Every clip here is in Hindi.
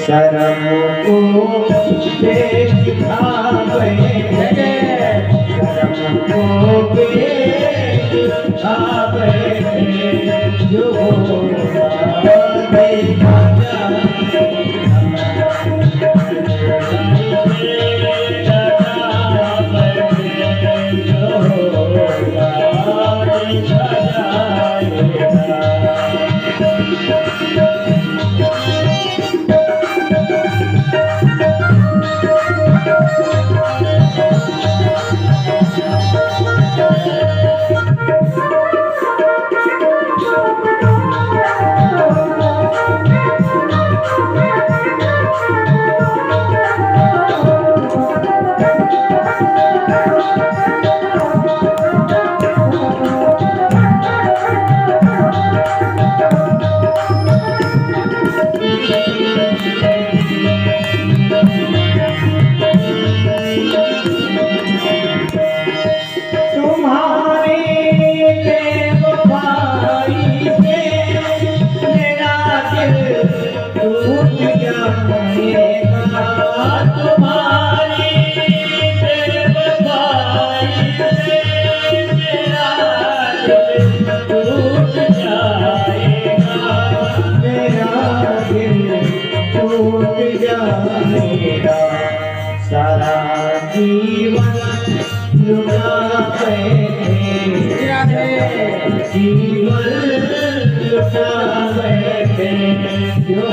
शर्म को दिखावे, शर्म को दिखावे, जो देखा सारा जीवन लुटा बैठे, जीवन लुटा बैठे, जो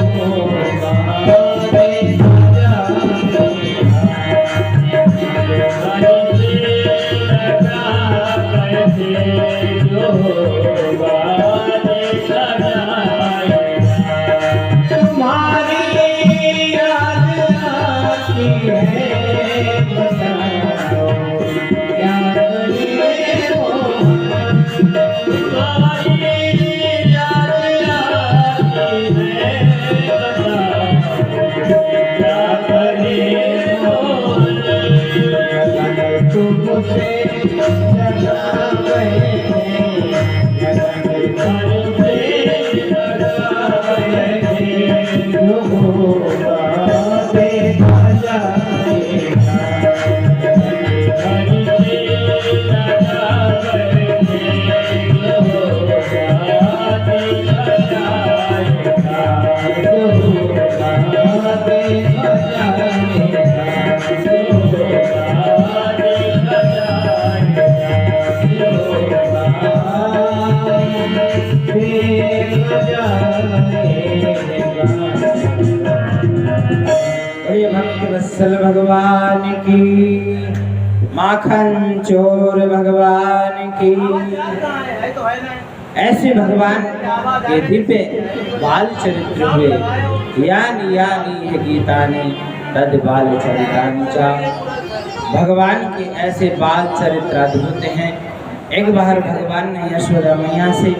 भक्तवत्सल भगवान की, माखन चोर भगवान की। ऐसे भगवान के दिव्य बाल चरित्र हुए, यानी यानी है गीता ने तद बाल चरितानि चा। भगवान के ऐसे बाल चरित्र अद्भुत हैं। एक बार भगवान ने यशोदा मैया से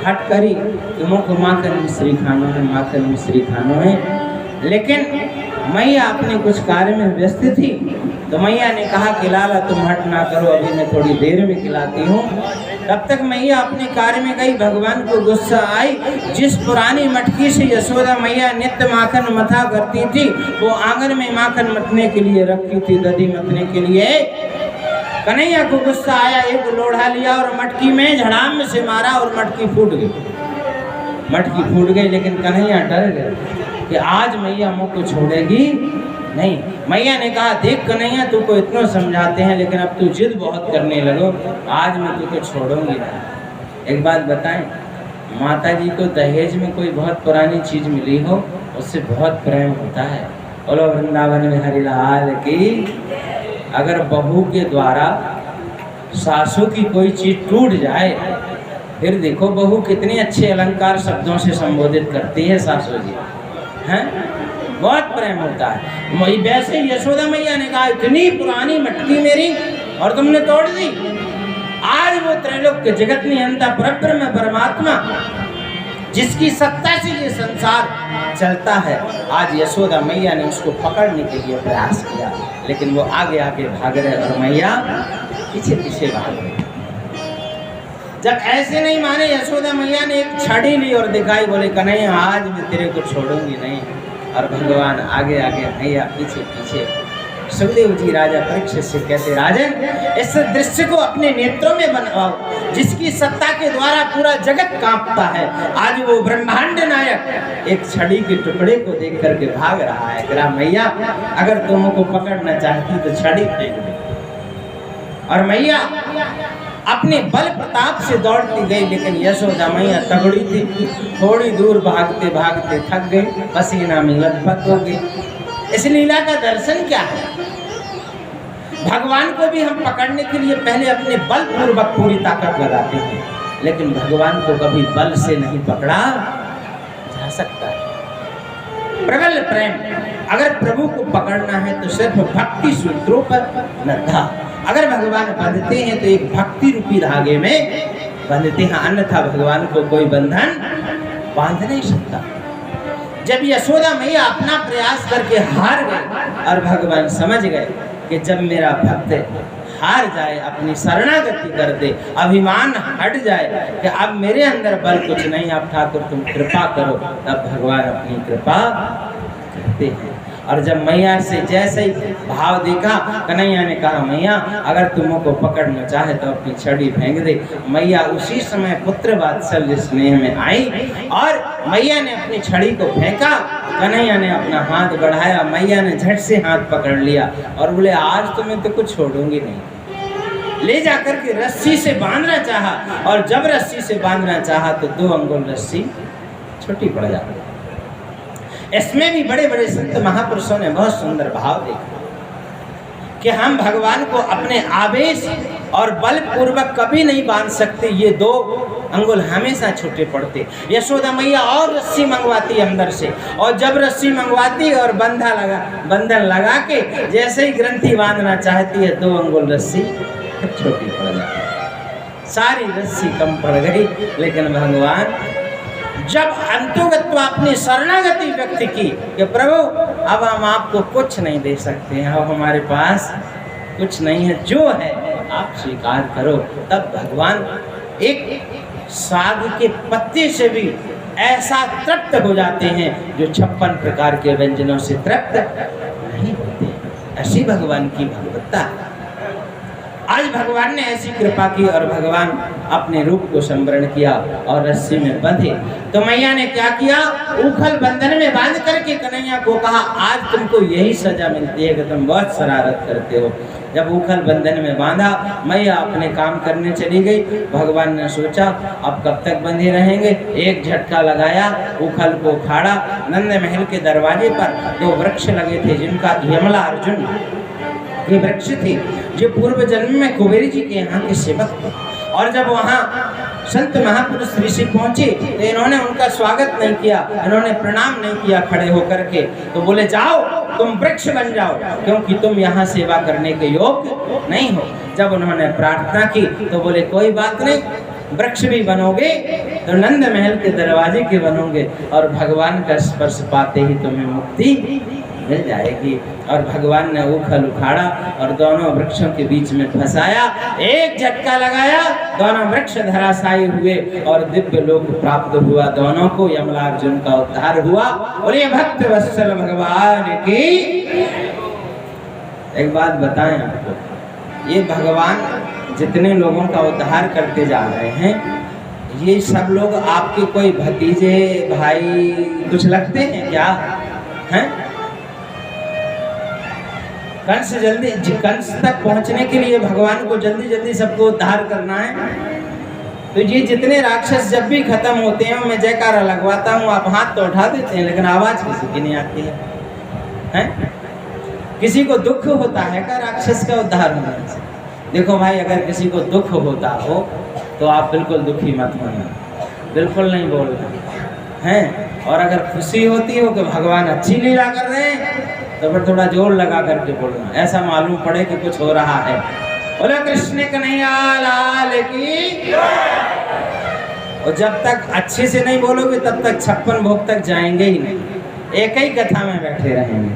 हट करी कि मुझको माखन मिश्री खानो है, माखन मिश्री खानो है। लेकिन मैया अपने कुछ कार्य में व्यस्त थी, तो मैया ने कहा कि लाला तुम हट ना करो, अभी मैं थोड़ी देर में खिलाती हूँ। तब तक मैया अपने कार्य में गई। भगवान को गुस्सा आई। जिस पुरानी मटकी से यशोदा मैया नित्य माखन मथा करती थी, वो आंगन में माखन मतने के लिए रखी थी, दधी मतने के लिए। कन्हैया को गुस्सा आया, एक लोढ़ा लिया और मटकी में झड़ाम से मारा और मटकी फूट गई। मटकी फूट गई, लेकिन कन्हैया डर गए कि आज मैया मुँह को छोड़ेगी नहीं। मैया ने कहा देख कन्हैया तू को इतना समझाते हैं लेकिन अब तू जिद बहुत करने लगो, आज मैं तुझको छोड़ूंगी नहीं। एक बात बताएं, माता जी को दहेज में कोई बहुत पुरानी चीज मिली हो उससे बहुत प्रेम होता है। बोलो वृंदावन में हरिलाल की। अगर बहू के द्वारा सासू की कोई चीज टूट जाए, फिर देखो बहू कितने अच्छे अलंकार शब्दों से संबोधित करती है सासू जी, हैं? बहुत प्रेम होता है। वैसे यशोदा मैया ने कहा इतनी पुरानी मटकी मेरी और तुमने तोड़ दी। आज वो त्रैलोक्य जगत नियंता परब्रह्म परमात्मा जिसकी सत्ता से ये संसार चलता है, आज यशोदा मैया ने उसको पकड़ने के लिए प्रयास किया, लेकिन वो आगे आगे भाग रहे और मैया पीछे पीछे भाग रहे। जब ऐसे नहीं माने, यशोदा मैया ने एक छड़ी ली और दिखाई, बोले कन्हैया आज मैं तेरे को छोड़ूंगी नहीं। और भगवान आगे आगे, मैया पीछे पीछे। सुखदेव जी राजा परीक्षित से कहते, राजन इस दृश्य को अपने नेत्रों में बनवाओ जिसकी सत्ता के द्वारा पूरा जगत कांपता है। आज वो ब्रह्मांड नायक एक छड़ी के टुकड़े को देख करके भाग रहा है। कहा मैया अगर तुमको पकड़ना चाहती तो छड़ी फेंक दे। और मैया अपने बल प्रताप से दौड़ती गई, लेकिन यशोदा मैया तगड़ी थी, थोड़ी दूर भागते भागते थक गई, पसीना में लथपथ हो गई। इस लीला का दर्शन क्या है? भगवान को भी हम पकड़ने के लिए पहले अपने बल पूर्वक पूरी ताकत लगाते हैं, लेकिन भगवान को कभी बल से नहीं पकड़ा जा सकता है। प्रबल प्रेम, अगर प्रभु को पकड़ना है तो सिर्फ भक्ति सूत्रों पर नद्धा। अगर भगवान बंधते हैं तो एक भक्ति रूपी धागे में बंधते हैं, अन्यथा भगवान को कोई बंधन बांध नहीं सकता। जब यशोदा मैया अपना प्रयास करके हार गए और भगवान समझ गए कि जब मेरा भक्त हार जाए, अपनी शरणागति कर दे, अभिमान हट जाए कि अब मेरे अंदर बल कुछ नहीं, अब ठाकुर तुम कृपा करो, तब भगवान अपनी कृपा करते हैं। और जब मैया से जैसे ही भाव देखा, कन्हैया ने कहा मैया अगर तुमको पकड़ना चाहे तो अपनी छड़ी फेंक दे। मैया उसी समय पुत्र वात्सल्य स्नेह में आई और मैया ने अपनी छड़ी को फेंका। कन्हैया ने अपना हाथ बढ़ाया, मैया ने झट से हाथ पकड़ लिया और बोले आज तो मैं तुमको छोड़ूंगी नहीं। ले जाकर के रस्सी से बांधना चाहा, और जब रस्सी से बांधना चाहा तो 2 अंगुल रस्सी छोटी पड़ जाती। इसमें भी बड़े बड़े संत महापुरुषों ने बहुत सुंदर भाव देखा कि हम भगवान को अपने आवेश और बल पूर्वक कभी नहीं बांध सकते, ये 2 अंगुल हमेशा छोटे पड़ते। यशोदा मैया और रस्सी मंगवाती अंदर से, और जब रस्सी मंगवाती और बंधन लगा के जैसे ही ग्रंथि बांधना चाहती है 2 अंगुल रस्सी छोटी पड़ जाती। सारी रस्सी कम पड़ गई, लेकिन भगवान जब अंतोगत्व अपनी शरणागति व्यक्त की कि प्रभु अब हम आपको कुछ नहीं दे सकते हैं, अब हमारे पास कुछ नहीं है, जो है आप स्वीकार करो, तब भगवान एक साग के पत्ते से भी ऐसा तृप्त हो जाते हैं जो 56 प्रकार के व्यंजनों से तृप्त नहीं होते। ऐसी भगवान की भगवत्ता। आज भगवान ने ऐसी कृपा की और भगवान अपने रूप को संवरण किया और रस्सी में बंधे। तो मैया ने क्या किया, उखल बंधन में बांध करके कन्हैया को कहा आज तुमको यही सजा मिलती है कि तुम बहुत शरारत करते हो। जब उखल बंधन में बांधा, मैया अपने काम करने चली गई। भगवान ने सोचा अब कब तक बंधे रहेंगे, एक झटका लगाया, उखल को उखाड़ा। नंद महल के दरवाजे पर 2 वृक्ष लगे थे जिनका यमला अर्जुन ये वृक्ष थे, जो पूर्व जन्म में कुबेर जी के यहाँ के सेवक थे। और जब वहाँ संत महापुरुष ऋषि पहुंचे तो इन्होंने उनका स्वागत नहीं किया, इन्होंने प्रणाम नहीं किया खड़े होकर के। तो बोले जाओ तुम वृक्ष बन जाओ, क्योंकि तुम यहाँ सेवा करने के योग्य नहीं हो। जब उन्होंने प्रार्थना की तो बोले कोई बात नहीं, वृक्ष भी बनोगे तो नंद महल के दरवाजे के बनोगे, और भगवान का स्पर्श पाते ही तुम्हें मुक्ति मिल जाएगी। और भगवान ने उखल उखाड़ा और दोनों वृक्षों के बीच में फंसाया, एक झटका लगाया, दोनों वृक्ष धराशायी हुए और दिव्य लोक प्राप्त हुआ। दोनों को यमलार्जुन का उद्धार हुआ। और ये भक्त वत्सल भगवान की। एक बात बताएं आपको, ये भगवान जितने लोगों का उद्धार करते जा रहे हैं, ये सब लोग आपके कोई भतीजे भाई कुछ लगते हैं क्या? हैं? कंस तक पहुंचने के लिए भगवान को जल्दी जल्दी सबको उद्धार करना है। तो ये जितने राक्षस जब भी खत्म होते हैं मैं जयकारा लगवाता हूँ, आप हाथ तो उठा देते हैं लेकिन आवाज किसी की नहीं आती है? किसी को दुख होता है क्या राक्षस का उद्धार होने से? देखो भाई, अगर किसी को दुख होता हो तो आप बिल्कुल दुखी मत होना, बिल्कुल नहीं बोलना है। और अगर खुशी होती हो कि भगवान अच्छी लीला कर रहे हैं तो फिर थोड़ा जोर लगा करके बोलना, ऐसा मालूम पड़े कि कुछ हो रहा है। बोलो कृष्ण कन्हैया लाल की। और जब तक अच्छे से नहीं बोलोगे तब तक 56 भोग तक जाएंगे ही नहीं, एक ही कथा में बैठे रहेंगे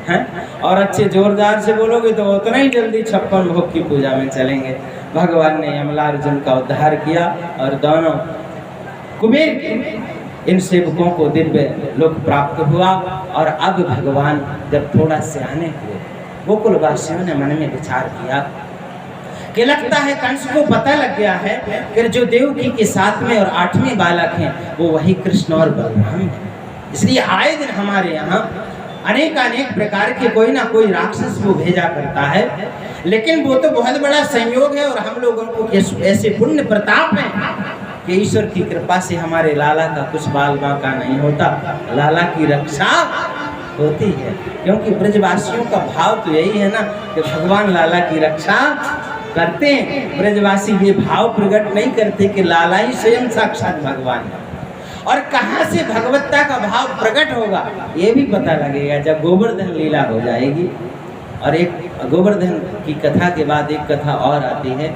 हैं। और अच्छे जोरदार से बोलोगे तो उतना ही जल्दी 56 भोग की पूजा में चलेंगे। भगवान ने यमलार्जुन का उद्धार किया और दोनों कुबेर इन सेवकों को दिव्य लोक प्राप्त हुआ। और अब भगवान जब थोड़ा सियाने हुए, गोकुलवासियों ने मन में विचार किया कि लगता है कंस को पता लग गया है कि जो देवकी के 7वें और 8वें बालक हैं वो वही कृष्ण और बलराम हैं। इसलिए आए दिन हमारे यहाँ अनेक प्रकार के कोई ना कोई राक्षस वो भेजा करता है, लेकिन वो तो बहुत बड़ा संयोग है। और हम लोगों को ऐसे पुण्य प्रताप है कि ईश्वर की कृपा से हमारे लाला का कुछ बाल बांका नहीं होता, लाला की रक्षा होती है। क्योंकि ब्रजवासियों का भाव तो यही है ना कि भगवान लाला की रक्षा करते हैं। ब्रजवासी ये भाव प्रकट नहीं करते कि लाला ही स्वयं साक्षात भगवान है। और कहाँ से भगवत्ता का भाव प्रकट होगा ये भी पता लगेगा जब गोवर्धन लीला हो जाएगी। और एक गोवर्धन की कथा के बाद एक कथा और आती है।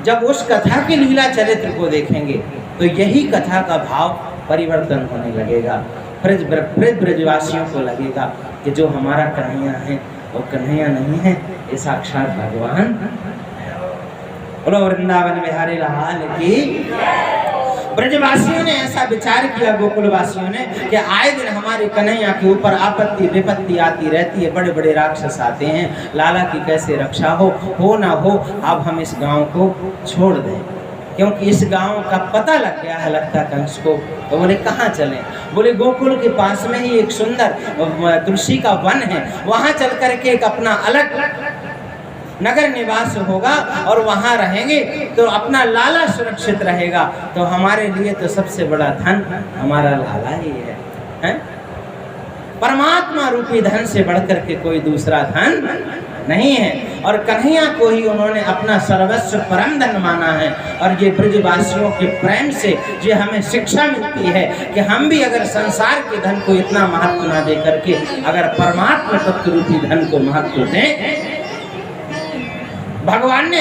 जब उस कथा की लीला चरित्र को देखेंगे तो यही कथा का भाव परिवर्तन होने लगेगा। ब्रजवासियों को लगेगा कि जो हमारा कन्हैया है वो कन्हैया नहीं है, ये साक्षात भगवान। बोलो वृंदावन बिहारी लाल की। ब्रजवासियों ने ऐसा विचार किया, गोकुलवासियों ने, कि आए दिन हमारे कन्हैया के ऊपर आपत्ति विपत्ति आती रहती है, बड़े बड़े राक्षस आते हैं, लाला की कैसे रक्षा हो ना हो, अब हम इस गांव को छोड़ दें। क्योंकि इस गांव का पता लग गया है लगता कंस को। तो बोले कहाँ चलें? बोले गोकुल के पास में ही एक सुंदर तुलसी का वन है, वहाँ चल करके एक अपना अलग नगर निवास होगा और वहाँ रहेंगे तो अपना लाला सुरक्षित रहेगा। तो हमारे लिए तो सबसे बड़ा धन हमारा लाला ही है? परमात्मा रूपी धन से बढ़कर के कोई दूसरा धन नहीं है। और कन्हैया को ही उन्होंने अपना सर्वस्व परम धन माना है। और ये ब्रजवासियों के प्रेम से ये हमें शिक्षा मिलती है कि हम भी अगर संसार के धन को इतना महत्व ना दे करके अगर परमात्मा तत्व रूपी धन को महत्व दें। भगवान ने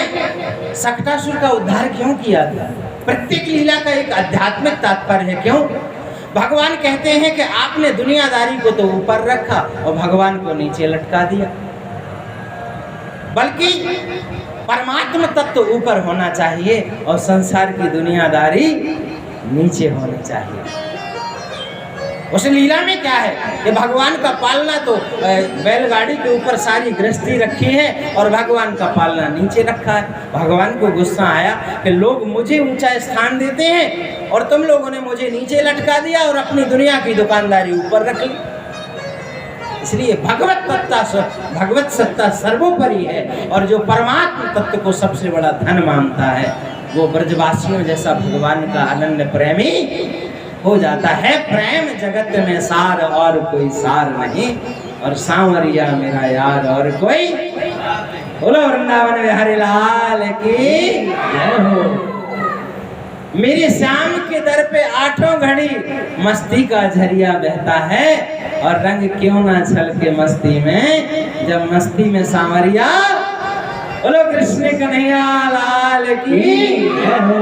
सक्टासुर का उद्धार क्यों किया था? प्रत्येक लीला का एक आध्यात्मिक तात्पर्य है। क्यों? भगवान कहते हैं कि आपने दुनियादारी को तो ऊपर रखा और भगवान को नीचे लटका दिया, बल्कि परमात्मा तत्व ऊपर होना चाहिए और संसार की दुनियादारी नीचे होनी चाहिए। उस लीला में क्या है कि भगवान का पालना तो बैलगाड़ी के ऊपर सारी गृहस्थी रखी है और भगवान का पालना नीचे रखा है। भगवान को गुस्सा आया कि लोग मुझे ऊंचा स्थान देते हैं और तुम लोगों ने मुझे नीचे लटका दिया और अपनी दुनिया की दुकानदारी ऊपर रख ली। इसलिए भगवत सत्ता सर्वोपरि है। और जो परमात्मा तत्व को सबसे बड़ा धन मानता है वो ब्रजवासियों जैसा भगवान का अनन्य प्रेमी हो जाता है। प्रेम जगत में सार और कोई सार नहीं, और सांवरिया मेरा यार और कोई। बोलो वृंदावन बिहारी लाल की जय हो। मेरे श्याम के दर पे 8 घड़ी मस्ती का झरिया बहता है, और रंग क्यों ना छलके मस्ती में जब मस्ती में सांवरिया। बोलो कृष्ण कन्हैया लाल की जय हो।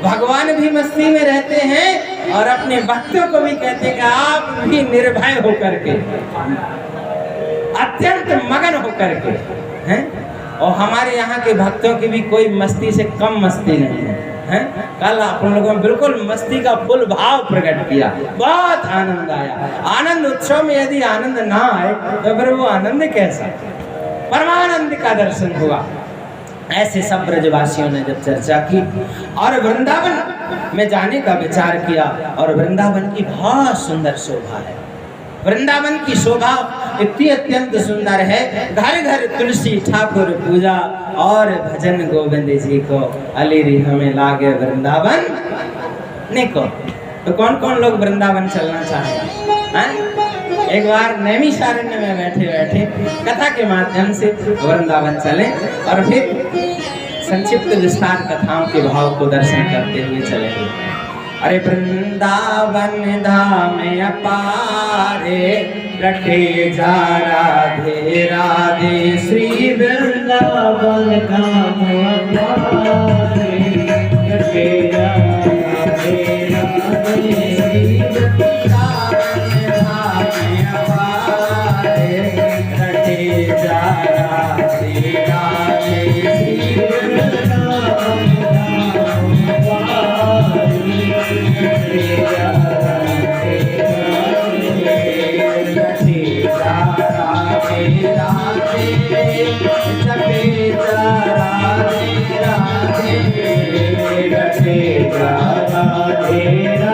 भगवान भी मस्ती में रहते हैं और अपने भक्तों को भी कहते हैं कि आप भी निर्भय होकर के, अत्यंत मगन होकर के हैं। और हमारे यहाँ के भक्तों की भी कोई मस्ती से कम मस्ती नहीं है। कल आप लोगों ने बिल्कुल मस्ती का फुल भाव प्रकट किया, बहुत आनंद आया। आनंद उत्सव में यदि आनंद ना आए तो फिर वो आनंद कैसा? परमानंद का दर्शन हुआ। ऐसे सब ब्रजवासियों ने जब चर्चा की और वृंदावन में जाने का विचार किया, और वृंदावन की बहुत सुंदर शोभा है। वृंदावन की शोभा इतनी अत्यंत सुंदर है। घर घर तुलसी ठाकुर पूजा और भजन गोविंद जी को अलीरी हमें लागे वृंदावन निको। तो कौन कौन लोग वृंदावन चलना चाहेंगे? एक बार नैमिषारण्य में बैठे बैठे कथा के माध्यम से वृंदावन चलें और फिर संक्षिप्त विस्तार कथाओं के भाव को दर्शन करते हुए चलेंगे। अरे वृंदावन धाम अपारे रटे जा राधे राधे श्री वृंदावन धाम अपारे रटे जा राधे राधे श्री वृंदावन धाम अपारे रटे जा राधे राधे श्री वृंदावन राधे राधे